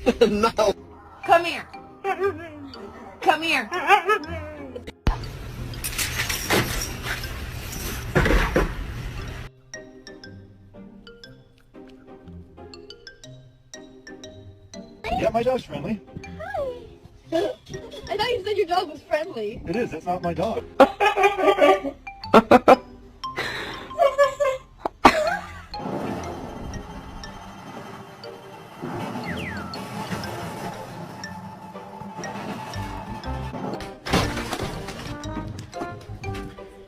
No. Come here. Come here. Yeah, my dog's friendly. Hi. I thought you said your dog was friendly. It is. That's not my dog.